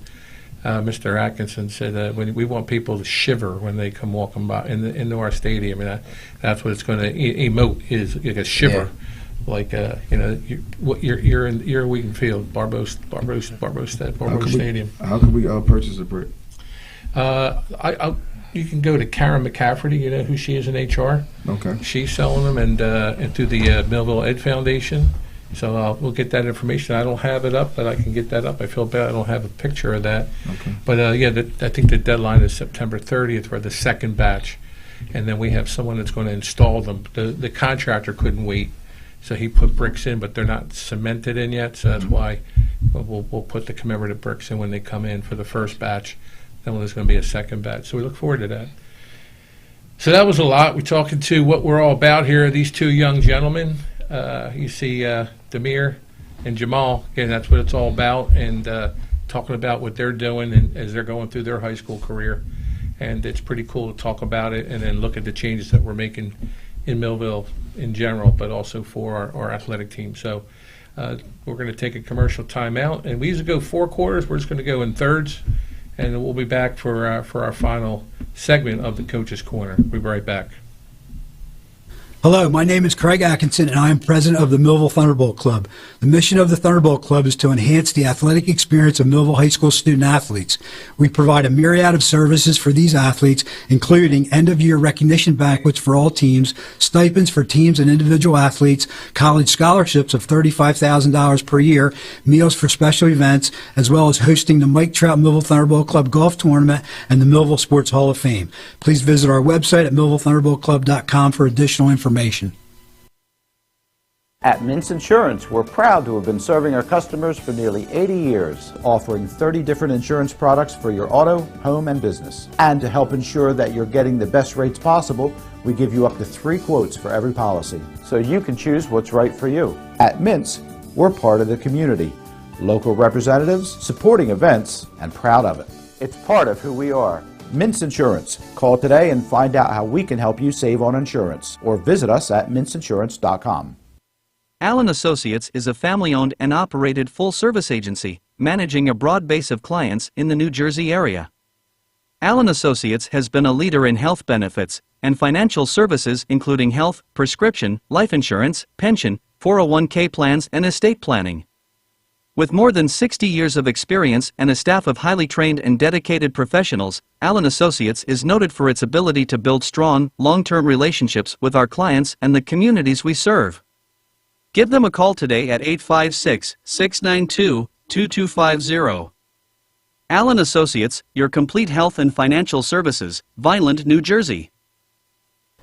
Mr. Atkinson said when we want people to shiver when they come walking by into our stadium, and that's what it's going to emote is like a shiver, like you're in Wheaton Field, Barbados Stadium. How can we purchase a brick? You can go to Karen McCafferty. You know who she is in HR. Okay. She's selling them, and through the Millville Ed Foundation. So we'll get that information. I don't have it up, but I can get that up. I feel bad I don't have a picture of that. Okay. But I think the deadline is September 30th for the second batch, and then we have someone that's going to install them. The contractor couldn't wait, so he put bricks in, but they're not cemented in yet. So that's why we'll put the commemorative bricks in when they come in for the first batch. Then there's going to be a second batch. So we look forward to that. So that was a lot. We're talking to what we're all about here. These two young gentlemen. You see Demir and Jamal. Again, that's what it's all about. And talking about what they're doing and as they're going through their high school career. And it's pretty cool to talk about it and then look at the changes that we're making in Millville in general, but also for our athletic team. So we're going to take a commercial timeout. And we usually go 4 quarters. We're just going to go in thirds. And we'll be back for our final segment of the Coach's Corner. We'll be right back. Hello, my name is Craig Atkinson, and I am president of the Millville Thunderbolt Club. The mission of the Thunderbolt Club is to enhance the athletic experience of Millville High School student athletes. We provide a myriad of services for these athletes, including end-of-year recognition banquets for all teams, stipends for teams and individual athletes, college scholarships of $35,000 per year, meals for special events, as well as hosting the Mike Trout Millville Thunderbolt Club Golf Tournament and the Millville Sports Hall of Fame. Please visit our website at millvillethunderboltclub.com for additional information. At Mintz Insurance, we're proud to have been serving our customers for nearly 80 years, offering 30 different insurance products for your auto, home, and business. And to help ensure that you're getting the best rates possible, we give you up to 3 quotes for every policy, so you can choose what's right for you. At Mintz, we're part of the community, local representatives, supporting events, and proud of it. It's part of who we are. Mintz Insurance. Call today and find out how we can help you save on insurance, or visit us at mintzinsurance.com. Allen Associates is a family-owned and operated full-service agency, managing a broad base of clients in the New Jersey area. Allen Associates has been a leader in health benefits and financial services including health, prescription, life insurance, pension, 401k plans, and estate planning. With more than 60 years of experience and a staff of highly trained and dedicated professionals, Allen Associates is noted for its ability to build strong, long-term relationships with our clients and the communities we serve. Give them a call today at 856-692-2250. Allen Associates, your complete health and financial services, Vineland, New Jersey.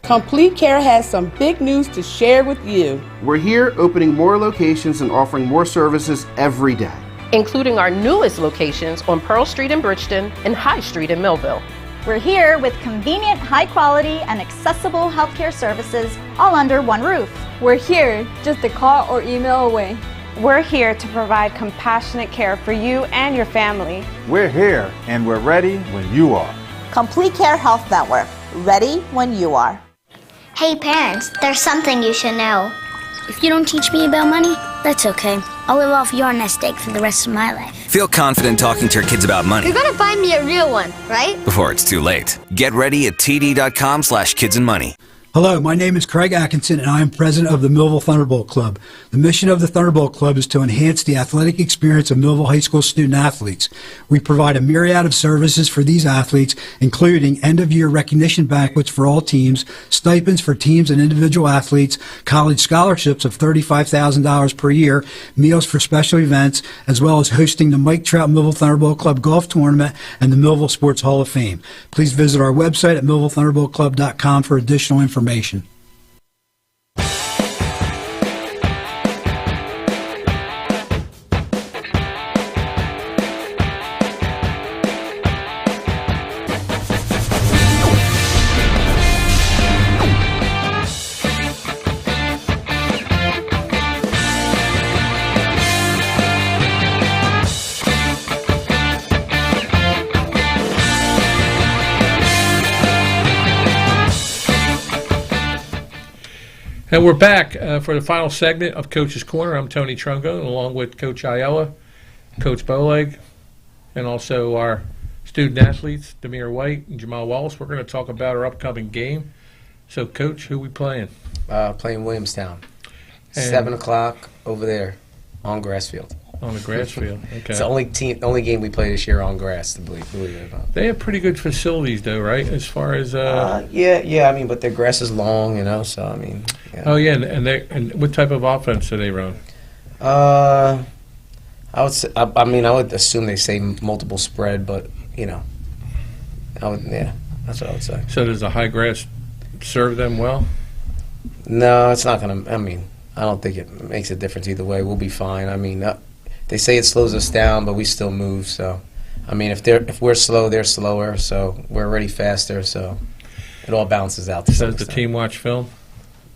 Complete Care has some big news to share with you. We're here opening more locations and offering more services every day, including our newest locations on Pearl Street in Bridgeton and High Street in Millville. We're here with convenient, high quality, and accessible healthcare services all under one roof. We're here just a call or email away. We're here to provide compassionate care for you and your family. We're here and we're ready when you are. Complete Care Health Network, ready when you are. Hey parents, there's something you should know. If you don't teach me about money, that's okay. I'll live off your nest egg for the rest of my life. Feel confident talking to your kids about money You're gonna find me a real one, right? before it's too late. Get ready at td.com/kidsandmoney. Hello, my name is Craig Atkinson, and I am president of the Millville Thunderbolt Club. The mission of the Thunderbolt Club is to enhance the athletic experience of Millville High School student athletes. We provide a myriad of services for these athletes, including end-of-year recognition banquets for all teams, stipends for teams and individual athletes, college scholarships of $35,000 per year, meals for special events, as well as hosting the Mike Trout Millville Thunderbolt Club Golf Tournament and the Millville Sports Hall of Fame. Please visit our website at millvillethunderboltclub.com for additional information. And we're back for the final segment of Coach's Corner. I'm Tony Trongone, along with Coach Ayala, Coach Bowleg, and also our student athletes, Demir White and Jamal Wallace. We're going to talk about our upcoming game. So, Coach, who are we playing? Playing Williamstown. And 7 o'clock over there on grass field. On the grass field, okay. It's the only game we play this year on grass, to believe it or not. They have pretty good facilities, though, right? As far as yeah. I mean, but their grass is long, so I mean. Yeah. Oh yeah, and what type of offense do they run? I would say, I would assume they say multiple spread, but that's what I would say. So does the high grass serve them well? No, it's not gonna. I mean, I don't think it makes a difference either way. We'll be fine. I mean, they say it slows us down, but we still move. So, I mean, if we're slow, they're slower. So we're already faster. So it all balances out. Does the team watch film?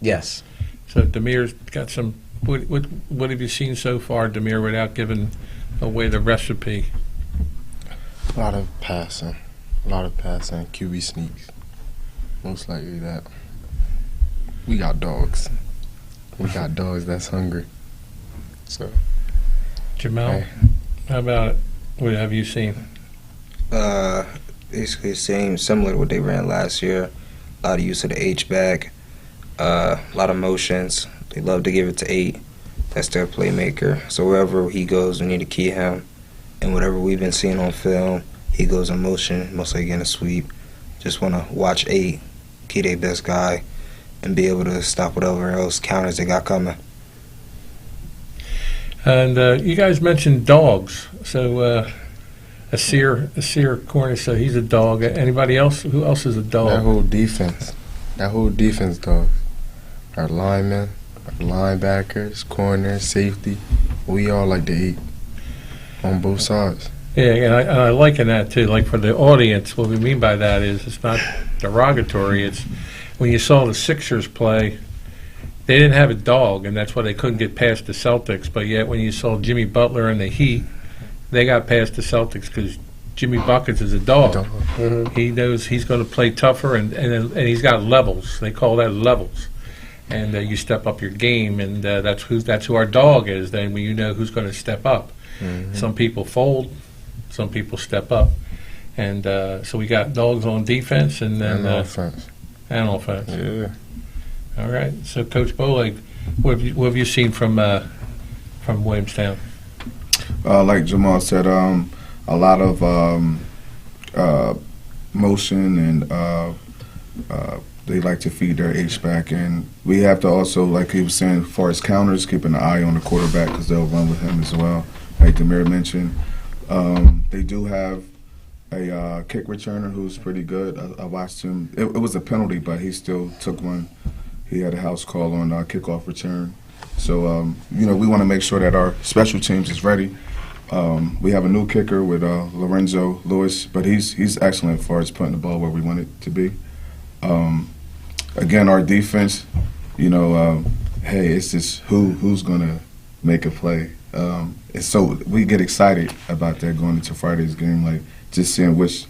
Yes. So Demir's got some. What have you seen so far, Demir, without giving away the recipe? A lot of passing, QB sneaks. Most likely that. We got dogs. We got dogs that's hungry. So. Jamal, hey. How about it? What have you seen? Basically the same, similar to what they ran last year. A lot of use of the H-back. A lot of motions. They love to give it to 8. That's their playmaker. So wherever he goes, we need to key him. And whatever we've been seeing on film, he goes in motion, most likely getting a sweep. Just want to watch 8, key their best guy, and be able to stop whatever else counters they got coming. And you guys mentioned dogs. So Asir Cornish, so he's a dog. Anybody else? Who else is a dog? That whole defense, dog. Our linemen, our linebackers, corners, safety, we all like to eat on both sides. Yeah, and I liken that too. Like for the audience, what we mean by that is it's not derogatory. It's when you saw the Sixers play, they didn't have a dog, and that's why they couldn't get past the Celtics. But yet when you saw Jimmy Butler and the Heat, they got past the Celtics because Jimmy Buckets is a dog. Mm-hmm. He knows he's going to play tougher, and he's got levels. They call that levels. And you step up your game, and that's who our dog is. Then when you know who's going to step up. Mm-hmm. Some people fold, some people step up, and so we got dogs on defense and then offense. And offense. Yeah. All right. So Coach Bowleg, what have you seen from Williamstown? like Jamal said, a lot of motion, and they like to feed their H-back. And we have to also, like he was saying, as far as counters, keeping an eye on the quarterback because they'll run with him as well, like Demir mentioned. They do have a kick returner who's pretty good. I watched him. It was a penalty, but he still took one. He had a house call on kickoff return. So, we want to make sure that our special teams is ready. We have a new kicker with Lorenzo Lewis, but he's excellent as far as putting the ball where we want it to be. Again, our defense, hey, it's just who's going to make a play. So we get excited about that going into Friday's game, like just seeing which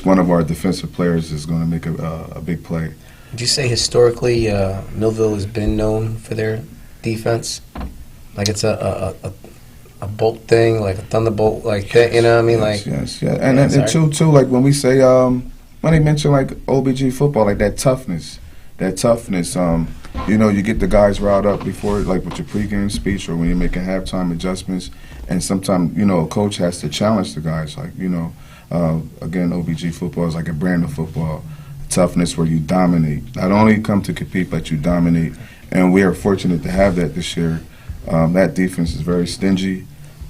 one of our defensive players is going to make a big play. Would you say historically Millville has been known for their defense? Like it's a bolt thing, like a thunderbolt, like that, you know what I mean? Yes. And too, like when we say, when they mention like OBG football, like that toughness, you get the guys riled up before, like with your pregame speech or when you're making halftime adjustments, and sometimes, a coach has to challenge the guys, like, again, OBG football is like a brand of football, toughness where you dominate. Not only come to compete, but you dominate, and we are fortunate to have that this year. That defense is very stingy,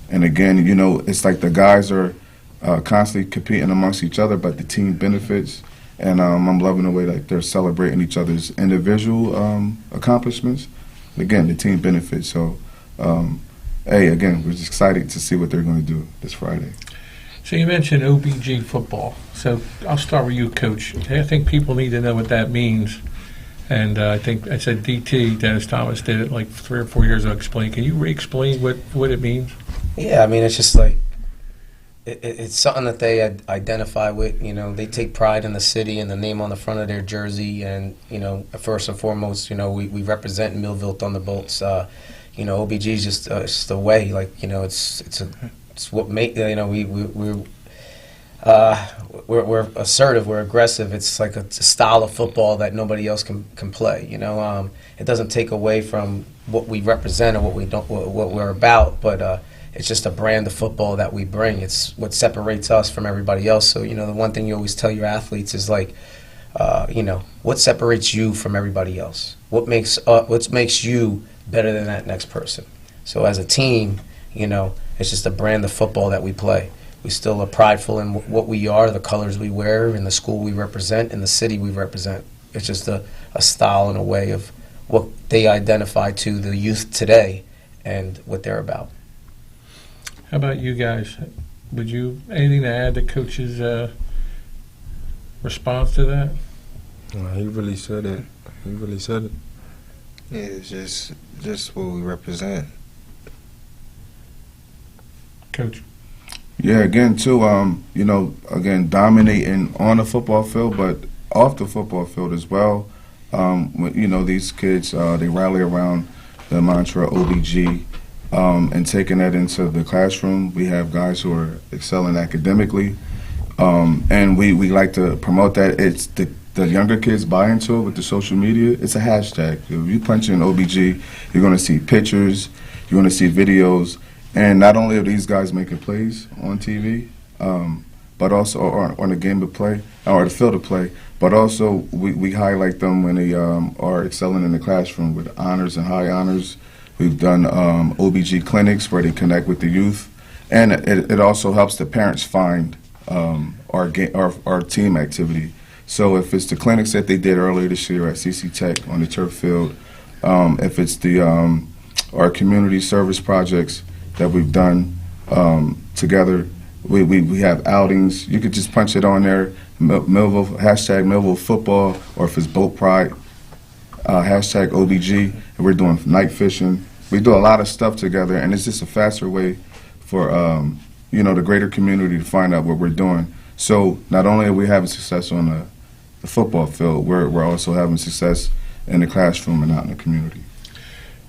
and again, it's like the guys are constantly competing amongst each other, but the team benefits. And I'm loving the way that they're celebrating each other's individual accomplishments. Again, the team benefits. So, again, we're just excited to see what they're going to do this Friday. So you mentioned OBG football. So I'll start with you, Coach. I think people need to know what that means. And I think I said DT, Dennis Thomas, did it like 3 or 4 years ago. Can you re-explain what it means? Yeah, I mean, it's just like, it's something that they identify with. They take pride in the city and the name on the front of their jersey. And, first and foremost, we represent Millville Thunderbolts. OBG is just the way. Like, it's what make, we're assertive, we're aggressive. It's like a style of football that nobody else can play. It doesn't take away from what we represent or what we're about, but it's just a brand of football that we bring. It's what separates us from everybody else. So, the one thing you always tell your athletes is like, what separates you from everybody else? What makes you better than that next person? So as a team, it's just a brand of football that we play. We still are prideful in what we are, the colors we wear, and the school we represent, and the city we represent. It's just a style and a way of what they identify to the youth today and what they're about. How about you guys? Anything to add to Coach's response to that? He really said it. Yeah, it's just what we represent. Coach? Yeah, again, too, again, dominating on the football field, but off the football field as well. These kids, they rally around the mantra OBG. And taking that into the classroom, we have guys who are excelling academically, and we like to promote that. It's the younger kids buy into it with the social media. It's a hashtag. If you punch in OBG, you're going to see pictures, you're going to see videos, and not only are these guys making plays on TV, but also on the game of play or the field of play, but also we highlight them when they are excelling in the classroom with honors and high honors. We've done OBG clinics where they connect with the youth, and it also helps the parents find our team activity. So if it's the clinics that they did earlier this year at CC Tech on the turf field, if it's our community service projects that we've done together, we have outings. You could just punch it on there, Millville, hashtag Millville football, or if it's boat pride, hashtag OBG, and we're doing night fishing. We do a lot of stuff together, and it's just a faster way for the greater community to find out what we're doing. So not only are we having success on the football field, we're also having success in the classroom and out in the community.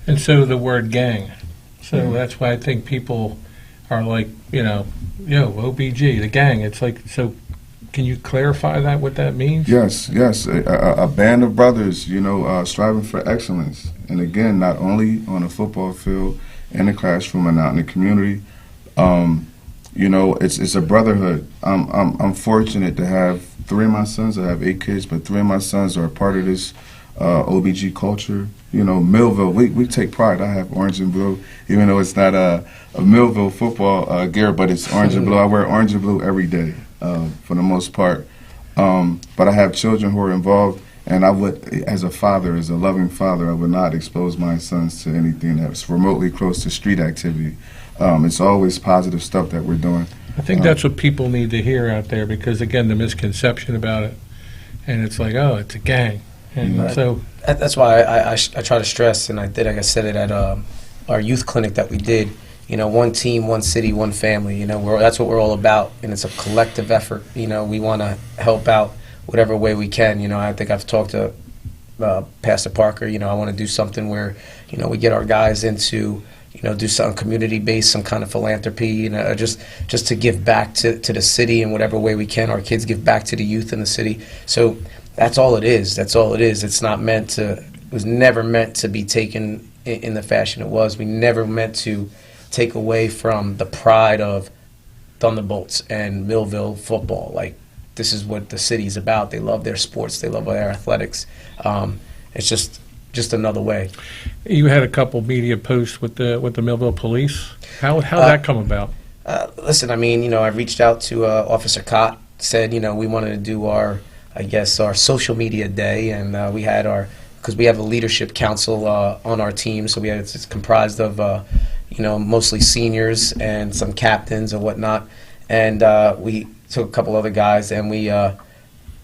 And so the word gang. So that's why I think people are like, OBG, the gang. It's like, so can you clarify that, what that means? Yes. A band of brothers, striving for excellence. And again, not only on the football field, in the classroom, and out in the community. You know, it's a brotherhood. I'm fortunate to have 3 of my sons. I have 8 kids, but 3 of my sons are a part of this OBG culture. You know, Millville, we take pride. I have orange and blue, even though it's not a Millville football gear, but it's orange and blue. I wear orange and blue every day for the most part. But I have children who are involved, and I would, as a father, as a loving father, I would not expose my sons to anything that's remotely close to street activity. It's always positive stuff that we're doing. I think that's what people need to hear out there, because again, the misconception about it, and it's like, oh, it's a gang, and so that's why I try to stress, and I said it at our youth clinic that we did. You know, one team, one city, one family. You know, that's what we're all about, and it's a collective effort. You know, we want to help out whatever way we can. You know, I think I've talked to Pastor Parker. You know, I want to do something where, you know, we get our guys into, you know, do something community-based, some kind of philanthropy, you know, just to give back to the city in whatever way we can. Our kids give back to the youth in the city. So that's all it is. That's all it is. It's not meant to, it was never meant to be taken in the fashion it was. We never meant to take away from the pride of Thunderbolts and Millville football. Like, this is what the city's about. They love their sports. They love their athletics. It's just another way. You had a couple media posts with the Millville Police. How did that come about? Listen, I mean, you know, I reached out to Officer Cott, said, you know, we wanted to do our social media day, and we had because we have a leadership council on our team, so it's comprised of, you know, mostly seniors and some captains and whatnot, and we took a couple other guys, and we,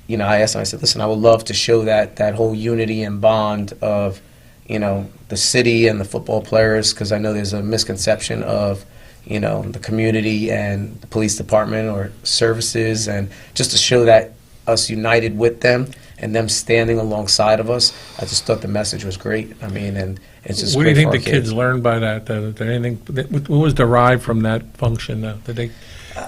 you know, I asked them, I said, listen, I would love to show that whole unity and bond of, you know, the city and the football players, because I know there's a misconception of, you know, the community and the police department or services, and just to show that us united with them and them standing alongside of us. I just thought the message was great. I mean, and it's just what do you great think for the our kids learned by that? What was derived from that function?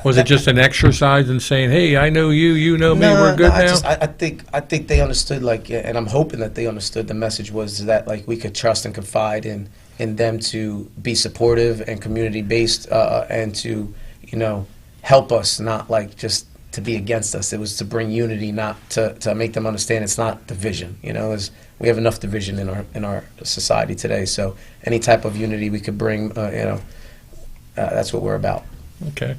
Was it just an exercise in saying, "Hey, I know you, you know me, we're good now"? I think they understood, like, and I'm hoping that they understood the message was that, like, we could trust and confide in them to be supportive and community based, and to, you know, help us, not like just to be against us. It was to bring unity, not to make them understand it's not division. You know, we have enough division in our society today. So any type of unity we could bring, you know, that's what we're about. Okay.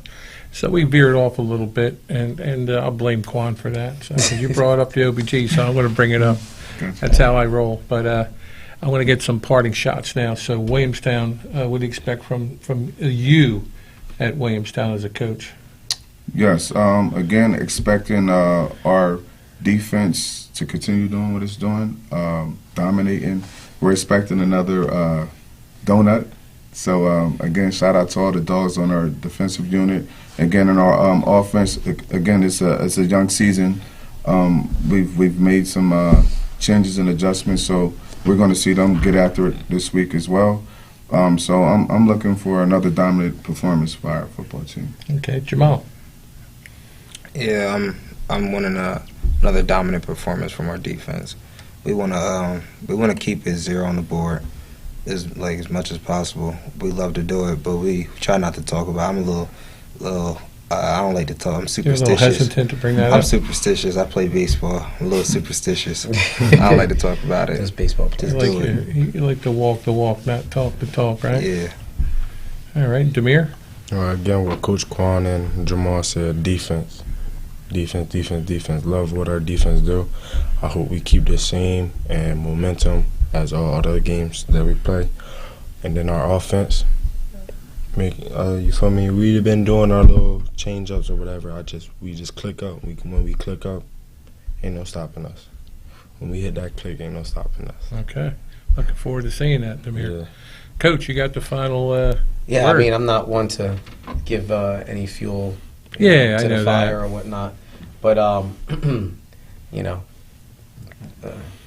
So we veered off a little bit, and I'll blame Quan for that. So 'cause you brought up the OBG, so I'm going to bring it up. That's how I roll. But I'm going to get some parting shots now. So Williamstown, what do you expect from you at Williamstown as a coach? Yes. Again, expecting our defense to continue doing what it's doing, dominating. We're expecting another donut. So, again, shout out to all the dogs on our defensive unit. Again, in our offense, again, it's a young season. We've made some changes and adjustments, so we're going to see them get after it this week as well. So I'm looking for another dominant performance by our football team. Okay, Jamal. Yeah, I'm wanting another dominant performance from our defense. We want to keep it 0 on the board as much as possible. We love to do it, but we try not to talk about it. I'm a little I don't like to talk. I'm superstitious. You're a little hesitant to bring that up? I'm superstitious. I play baseball. I'm a little superstitious. I don't like to talk about it. Just baseball players. Just do it. You like to walk the walk, not talk the talk, right? Yeah. All right, Demir? Again, what Coach Quan and Jamal said, defense. Defense. Love what our defense do. I hope we keep the same and momentum as all other games that we play. And then our offense, you feel me? We've been doing our little change-ups or whatever. We just click up. When we click up, ain't no stopping us. When we hit that click, ain't no stopping us. Okay. Looking forward to seeing that, Demir. Yeah. Coach, you got the final Yeah, word. I mean, I'm not one to give any fuel to I the know fire that. or whatnot. But, you know,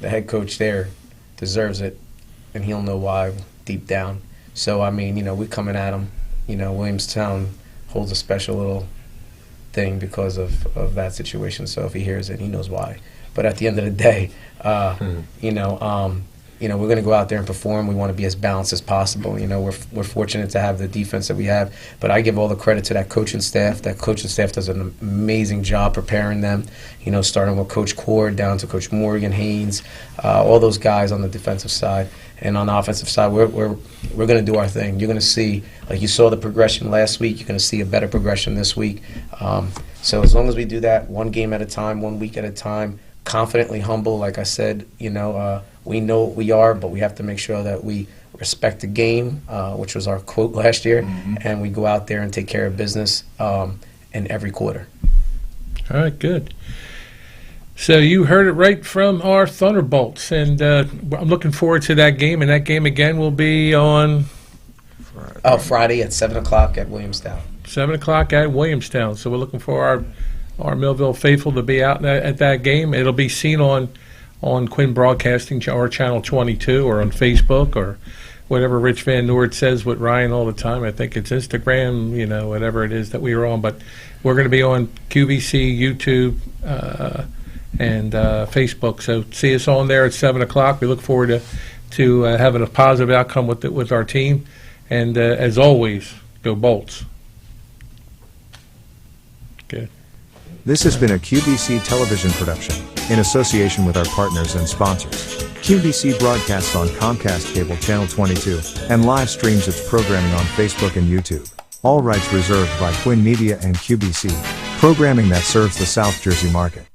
the head coach there deserves it, and he'll know why deep down. So, I mean, you know, we're coming at him. You know, Williamstown holds a special little thing because of that situation. So if he hears it, he knows why. But at the end of the day, you know, we're going to go out there and perform. We want to be as balanced as possible. We're fortunate to have the defense that we have, but I give all the credit to that coaching staff. That coaching staff does an amazing job preparing them, starting with Coach Cord down to Coach Morgan, Haynes, all those guys on the defensive side. And on the offensive side, we're going to do our thing. You're going to see, like you saw the progression last week, you're going to see a better progression this week. So as long as we do that, one game at a time, 1 week at a time, confidently humble, like I said, we know what we are, but we have to make sure that we respect the game, which was our quote last year, and we go out there and take care of business in every quarter. All right, good. So you heard it right from our Thunderbolts, and I'm looking forward to that game, and that game again will be on Friday at 7 o'clock at Williamstown. 7 o'clock at Williamstown. So we're looking for our Millville faithful to be out at that game. It'll be seen on Quinn Broadcasting or Channel 22 or on Facebook or whatever Rich Van Noord says with Ryan all the time. I think it's Instagram, whatever it is that we are on. But we're going to be on QVC, YouTube, and Facebook. So see us on there at 7 o'clock. We look forward to having a positive outcome with our team. And as always, go Bolts. Good. This has been a QVC television production, in association with our partners and sponsors. QVC broadcasts on Comcast Cable Channel 22, and live streams its programming on Facebook and YouTube. All rights reserved by Quinn Media and QVC, programming that serves the South Jersey market.